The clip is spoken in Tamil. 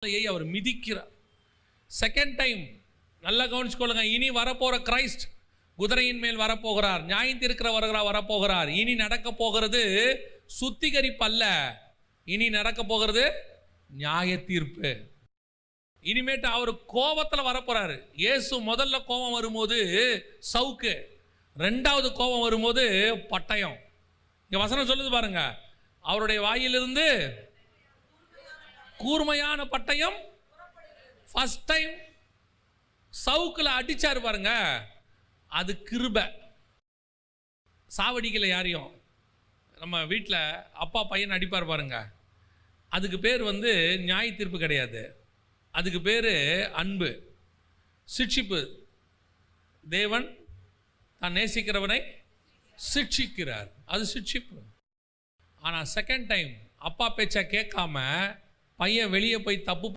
அவர் மிதிக்கிறார். செகண்ட் டைம் நல்லா கவனிச்சுக்கொள்ளுங்க. இனி வரப்போகிற கிரைஸ்ட் குதிரையின் மேல் வரப்போகிறார், நியாயம் தீர்க்கிறவர்களாக வரப்போகிறார். இனி நடக்க போகிறது சுத்திகரிப்பு அல்ல, இனி நடக்க போகிறது நியாய தீர்ப்பு. இனிமேட்டு அவர் கோபத்தில் வரப்போறாரு. இயேசு முதல்ல கோபம் வரும்போது சவுக்கு, ரெண்டாவது கோபம் வரும்போது பட்டயம். இங்க வசனம் சொல்லுது பாருங்க, அவருடைய வாயிலிருந்து கூர்மையான பட்டயம். ஃபர்ஸ்ட் டைம் சவுக்கில் அடிச்சாரு பாருங்க, அது கிருபை, சாவடிக்கல யாரையும். நம்ம வீட்டில் அப்பா பையன் அடிப்பார் பாருங்க, அதுக்கு பேர் நியாய தீர்ப்பு கிடையாது, அதுக்கு பேர் அன்பு, சிட்சிப்பு. தேவன் தான் நேசிக்கிறவனை சிட்சிக்கிறார், அது சிட்சிப்பு. ஆனால் செகண்ட் டைம் அப்பா பேச்சை கேட்காம பையன் வெளியே போய் தப்பு